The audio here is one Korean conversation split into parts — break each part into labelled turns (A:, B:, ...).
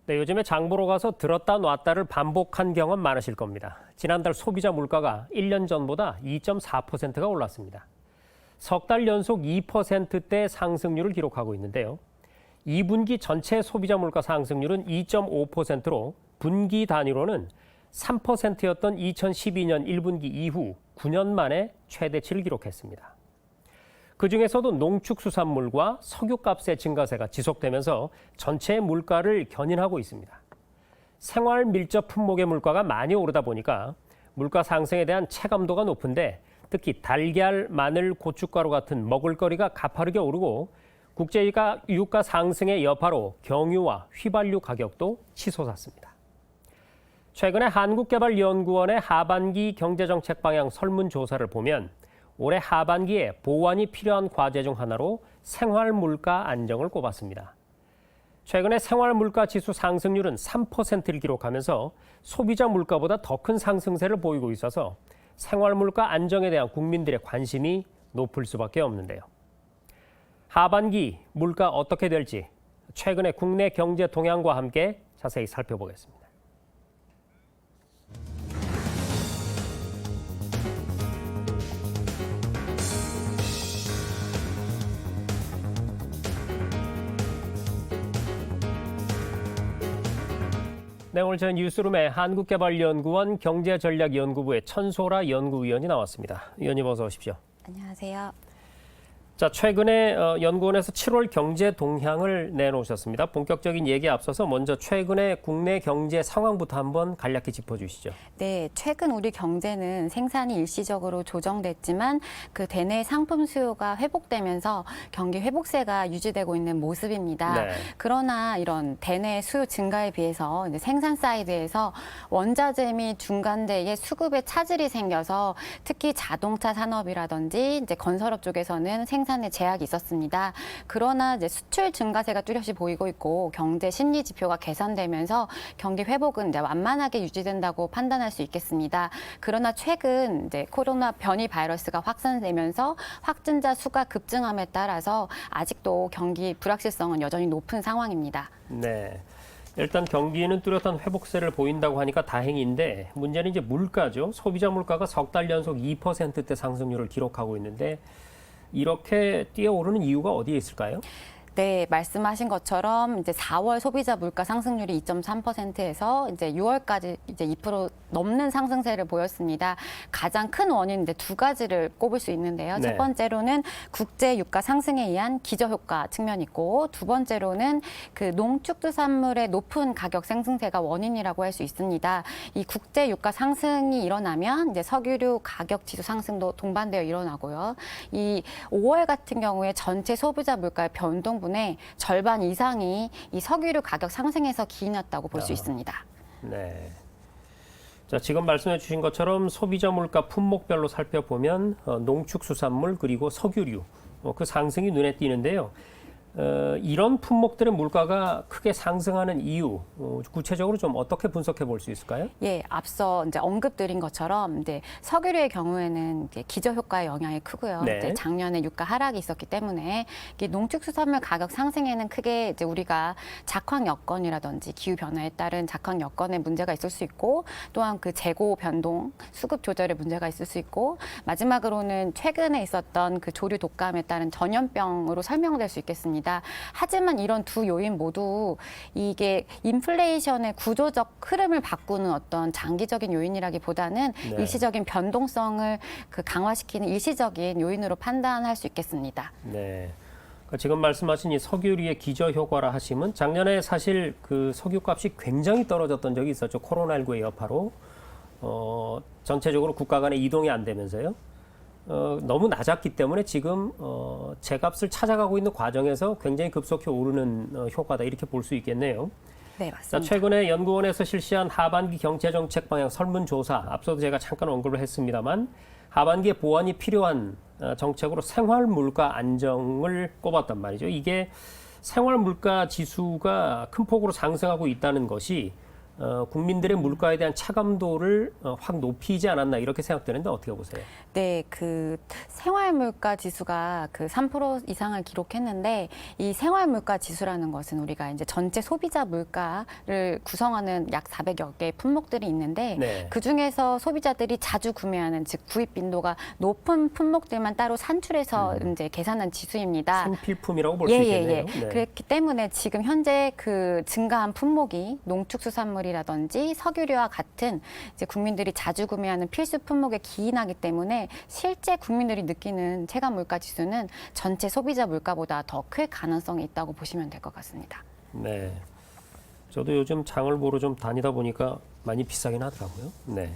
A: 네, 요즘에 장 보러 가서 들었다 놨다를 반복한 경험 많으실 겁니다. 지난달 소비자 물가가 1년 전보다 2.4%가 올랐습니다. 석 달 연속 2%대 상승률을 기록하고 있는데요. 2분기 전체 소비자 물가 상승률은 2.5%로 분기 단위로는 3%였던 2012년 1분기 이후 9년 만에 최대치를 기록했습니다. 그중에서도 농축수산물과 석유값의 증가세가 지속되면서 전체 물가를 견인하고 있습니다. 생활 밀접 품목의 물가가 많이 오르다 보니까 물가 상승에 대한 체감도가 높은데 특히 달걀, 마늘, 고춧가루 같은 먹을거리가 가파르게 오르고 국제 유가 상승의 여파로 경유와 휘발유 가격도 치솟았습니다. 최근에 한국개발연구원의 하반기 경제정책 방향 설문조사를 보면 올해 하반기에 보완이 필요한 과제 중 하나로 생활물가 안정을 꼽았습니다. 최근에 생활물가 지수 상승률은 3%를 기록하면서 소비자 물가보다 더 큰 상승세를 보이고 있어서 생활물가 안정에 대한 국민들의 관심이 높을 수밖에 없는데요. 하반기 물가 어떻게 될지 최근의 국내 경제 동향과 함께 자세히 살펴보겠습니다. 네, 오늘 저희 뉴스룸에 한국개발연구원 경제전략연구부의 천소라 연구위원이 나왔습니다. 위원님 어서 오십시오.
B: 안녕하세요.
A: 자, 최근에 연구원에서 7월 경제 동향을 내놓으셨습니다. 본격적인 얘기에 앞서서 먼저 최근의 국내 경제 상황부터 한번 간략히 짚어주시죠.
B: 네, 최근 우리 경제는 생산이 일시적으로 조정됐지만 그 대내 상품 수요가 회복되면서 경기 회복세가 유지되고 있는 모습입니다.
A: 네.
B: 그러나 이런 대내 수요 증가에 비해서 이제 생산 사이드에서 원자재 및 중간대의 수급에 차질이 생겨서 특히 자동차 산업이라든지 이제 건설업 쪽에서는 생산에 제약이 있었습니다. 그러나 이제 수출 증가세가 뚜렷이 보이고 있고 경제 심리 지표가 개선되면서 경기 회복은 이제 완만하게 유지된다고 판단할 수 있겠습니다. 그러나 최근 이제 코로나 변이 바이러스가 확산되면서 확진자 수가 급증함에 따라서 아직도 경기 불확실성은 여전히 높은 상황입니다.
A: 네. 일단 경기는 뚜렷한 회복세를 보인다고 하니까 다행인데 문제는 이제 물가죠. 소비자 물가가 석 달 연속 2%대 상승률을 기록하고 있는데 이렇게 뛰어오르는 이유가 어디에 있을까요?
B: 네, 말씀하신 것처럼 이제 4월 소비자 물가 상승률이 2.3%에서 이제 6월까지 이제 2% 넘는 상승세를 보였습니다. 가장 큰 원인 이제 두 가지를 꼽을 수 있는데요.
A: 네.
B: 첫 번째로는 국제 유가 상승에 의한 기저 효과 측면이 있고 두 번째로는 그 농축수산물의 높은 가격 상승세가 원인이라고 할 수 있습니다. 이 국제 유가 상승이 일어나면 이제 석유류 가격 지수 상승도 동반되어 일어나고요. 이 5월 같은 경우에 전체 소비자 물가의 변동분의 절반 이상이 이 석유류 가격 상승에서 기인했다고 볼 수 있습니다.
A: 네. 자, 지금 말씀해 주신 것처럼 소비자 물가 품목별로 살펴보면 농축수산물 그리고 석유류 그 상승이 눈에 띄는데요. 이런 품목들의 물가가 크게 상승하는 이유, 구체적으로 좀 어떻게 분석해 볼 수 있을까요?
B: 예, 앞서 이제 언급드린 것처럼 이제 석유류의 경우에는 이제 기저 효과의 영향이 크고요.
A: 네.
B: 이제 작년에 유가 하락이 있었기 때문에 이게 농축수산물 가격 상승에는 크게 이제 우리가 작황 여건이라든지 기후 변화에 따른 작황 여건에 문제가 있을 수 있고 또한 그 재고 변동, 수급 조절에 문제가 있을 수 있고 마지막으로는 최근에 있었던 그 조류 독감에 따른 전염병으로 설명될 수 있겠습니다. 하지만 이런 두 요인 모두 이게 인플레이션의 구조적 흐름을 바꾸는 어떤 장기적인 요인이라기보다는
A: 네.
B: 일시적인 변동성을 그 강화시키는 일시적인 요인으로 판단할 수 있겠습니다.
A: 네. 그러니까 지금 말씀하신 이 석유류의 기저 효과라 하시면 작년에 사실 그 석유값이 굉장히 떨어졌던 적이 있었죠. 코로나19의 여파로 전체적으로 국가 간의 이동이 안 되면서요. 너무 낮았기 때문에 지금 제값을 찾아가고 있는 과정에서 굉장히 급속히 오르는 효과다 이렇게 볼 수 있겠네요.
B: 네,
A: 자,
B: 맞습니다.
A: 최근에 연구원에서 실시한 하반기 경제정책 방향 설문조사, 앞서도 제가 잠깐 언급을 했습니다만 하반기에 보완이 필요한 정책으로 생활물가 안정을 꼽았단 말이죠. 이게 생활물가 지수가 큰 폭으로 상승하고 있다는 것이 국민들의 물가에 대한 차감도를 확 높이지 않았나 이렇게 생각되는데 어떻게 보세요?
B: 네, 그 생활 물가 지수가 그 3% 이상을 기록했는데 이 생활 물가 지수라는 것은 우리가 이제 전체 소비자 물가를 구성하는 약 400여 개의 품목들이 있는데
A: 네.
B: 그 중에서 소비자들이 자주 구매하는 즉 구입 빈도가 높은 품목들만 따로 산출해서 이제 계산한 지수입니다.
A: 생필품이라고 볼 수 있겠네요. 네.
B: 그렇기 때문에 지금 현재 그 증가한 품목이 농축수산물이라든지 석유류와 같은 이제 국민들이 자주 구매하는 필수 품목에 기인하기 때문에 실제 국민들이 느끼는 체감 물가 지수는 전체 소비자 물가보다 더 클 가능성이 있다고 보시면 될 것 같습니다.
A: 네. 저도 요즘 장을 보러 좀 다니다 보니까 많이 비싸긴 하더라고요. 네.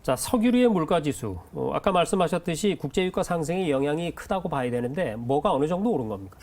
A: 자, 석유류의 물가 지수. 아까 말씀하셨듯이 국제 유가 상승의 영향이 크다고 봐야 되는데 뭐가 어느 정도 오른 겁니까?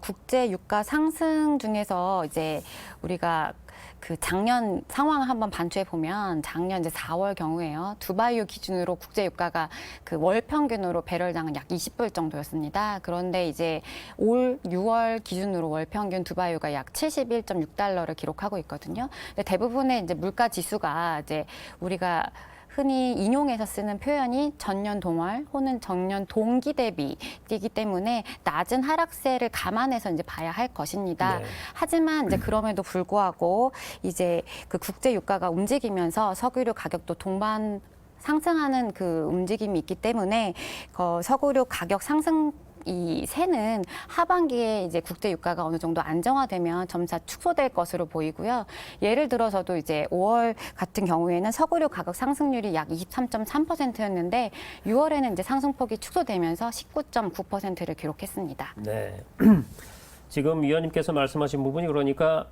B: 국제 유가 상승 중에서 이제 우리가 그 작년 상황을 한번 반추해 보면 작년 이제 4월 경우에요. 두바이유 기준으로 국제 유가가 그 월 평균으로 배럴당 약 20불 정도였습니다. 그런데 이제 올 6월 기준으로 월 평균 두바이유가 약 71.6달러를 기록하고 있거든요. 근데 대부분의 이제 물가 지수가 이제 우리가 흔히 인용해서 쓰는 표현이 전년 동월 혹은 전년 동기 대비이기 때문에 낮은 하락세를 감안해서 이제 봐야 할 것입니다.
A: 네.
B: 하지만 이제 그럼에도 불구하고 이제 그 국제 유가가 움직이면서 석유류 가격도 동반 상승하는 그 움직임이 있기 때문에 석유류 가격 상승 이 새는 하반기에 이제 국제 유가가 어느 정도 안정화되면 점차 축소될 것으로 보이고요. 예를 들어서도 이제 5월 같은 경우에는 석유류 가격 상승률이 약 23.3%였는데 6월에는 이제 상승폭이 축소되면서 19.9%를 기록했습니다.
A: 네. 지금 위원님께서 말씀하신 부분이 그러니까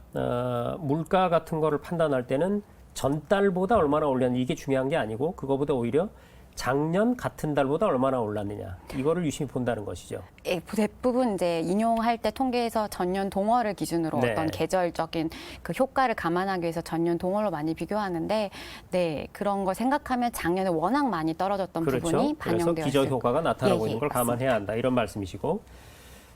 A: 물가 같은 거를 판단할 때는 전달보다 얼마나 올랐는지 이게 중요한 게 아니고 그거보다 오히려 작년 같은 달보다 얼마나 올랐느냐 이거를 유심히 본다는 것이죠.
B: 예, 대부분 이제 인용할 때 통계에서 전년 동월을 기준으로
A: 네.
B: 어떤 계절적인 그 효과를 감안하기 위해서 전년 동월로 많이 비교하는데, 네 그런 걸 생각하면 작년에 워낙 많이 떨어졌던
A: 그렇죠.
B: 부분이
A: 그래서
B: 반영되어
A: 기저
B: 있을
A: 효과가 나타나고
B: 예,
A: 있는 걸
B: 맞습니다.
A: 감안해야 한다 이런 말씀이시고.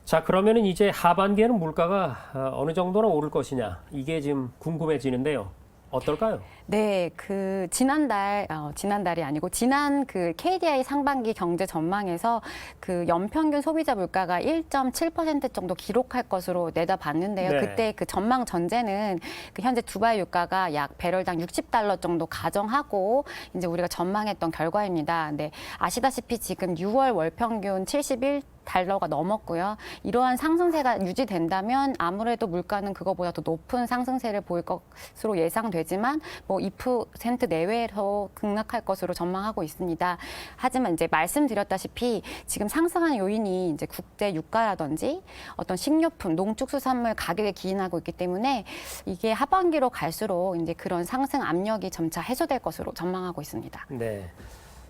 A: 자, 그러면은 이제 하반기에는 물가가 어느 정도나 오를 것이냐 이게 지금 궁금해지는데요. 어떨까요?
B: 네, 그 지난달이 아니고 지난 그 KDI 상반기 경제 전망에서 그 연평균 소비자 물가가 1.7% 정도 기록할 것으로 내다봤는데요.
A: 네.
B: 그때 그 전망 전제는 그 현재 두바이 유가가 약 배럴당 60달러 정도 가정하고 이제 우리가 전망했던 결과입니다. 근데 아시다시피 지금 6월 월 평균 71달러가 넘었고요. 이러한 상승세가 유지된다면 아무래도 물가는 그거보다 더 높은 상승세를 보일 것으로 예상되지만 뭐 2% 내외로 급락할 것으로 전망하고 있습니다. 하지만 이제 말씀드렸다시피 지금 상승하는 요인이 이제 국제 유가라든지 어떤 식료품, 농축수산물 가격에 기인하고 있기 때문에 이게 하반기로 갈수록 이제 그런 상승 압력이 점차 해소될 것으로 전망하고 있습니다.
A: 네.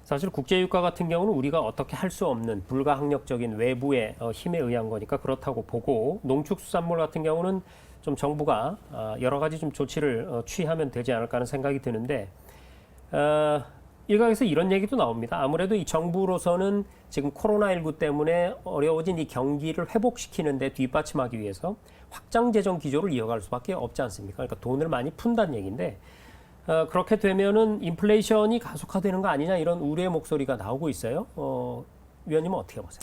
A: 사실 국제유가 같은 경우는 우리가 어떻게 할 수 없는 불가항력적인 외부의 힘에 의한 거니까 그렇다고 보고 농축수산물 같은 경우는 좀 정부가 여러 가지 좀 조치를 취하면 되지 않을까 하는 생각이 드는데 일각에서 이런 얘기도 나옵니다. 아무래도 이 정부로서는 지금 코로나19 때문에 어려워진 이 경기를 회복시키는 데 뒷받침하기 위해서 확장 재정 기조를 이어갈 수밖에 없지 않습니까? 그러니까 돈을 많이 푼다는 얘기인데 그렇게 되면은 인플레이션이 가속화되는 거 아니냐 이런 우려의 목소리가 나오고 있어요. 위원님은 어떻게 보세요?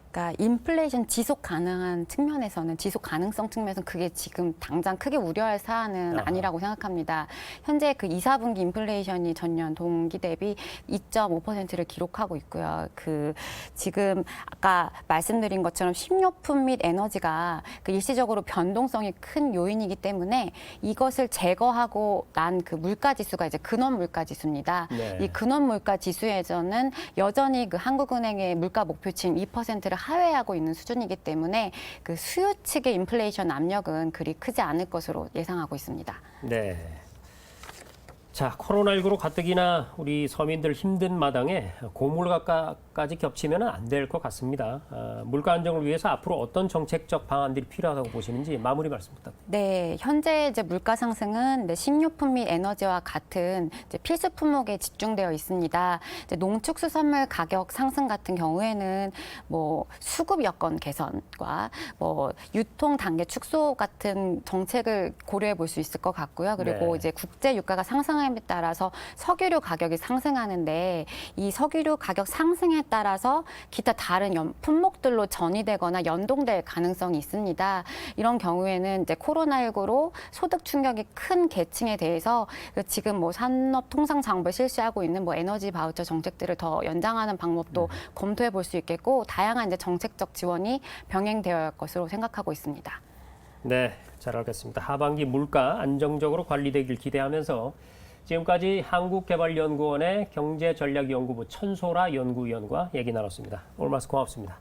B: 그러니까 인플레이션 지속 가능한 측면에서는 지속 가능성 측면에서는 그게 지금 당장 크게 우려할 사안은 아니라고 생각합니다. 현재 그 2, 4분기 인플레이션이 전년 동기 대비 2.5%를 기록하고 있고요. 그 지금 아까 말씀드린 것처럼 식료품 및 에너지가 그 일시적으로 변동성이 큰 요인이기 때문에 이것을 제거하고 난 그 물가 지수가 이제 근원 물가 지수입니다.
A: 네.
B: 이 근원 물가 지수에서는 여전히 그 한국은행의 물가 목표치인 2%를 하회하고 있는 수준이기 때문에 그 수요 측의 인플레이션 압력은 그리 크지 않을 것으로 예상하고 있습니다.
A: 네. 자, 코로나19로 가뜩이나 우리 서민들 힘든 마당에 고물가까지 겹치면 안 될 것 같습니다. 물가 안정을 위해서 앞으로 어떤 정책적 방안들이 필요하다고 보시는지 마무리 말씀 부탁드립니다.
B: 네, 현재 이제 물가 상승은 이제 식료품 및 에너지와 같은 이제 필수 품목에 집중되어 있습니다. 이제 농축수산물 가격 상승 같은 경우에는 뭐 수급 여건 개선과 뭐 유통 단계 축소 같은 정책을 고려해 볼 수 있을 것 같고요. 그리고
A: 네.
B: 이제 국제 유가가 상승함에 따라서 석유류 가격이 상승하는데 이 석유류 가격 상승에 따라서 기타 다른 품목들로 전이되거나 연동될 가능성이 있습니다. 이런 경우에는 이제 코로나19로 소득 충격이 큰 계층에 대해서 지금 뭐 산업통상자원부에 실시하고 있는 뭐 에너지 바우처 정책들을 더 연장하는 방법도 검토해 볼 수 있겠고 다양한 이제 정책적 지원이 병행되어야 할 것으로 생각하고 있습니다.
A: 네, 잘 알겠습니다. 하반기 물가 안정적으로 관리되길 기대하면서 지금까지 한국개발연구원의 경제전략연구부 천소라 연구위원과 얘기 나눴습니다. 오늘 말씀 고맙습니다.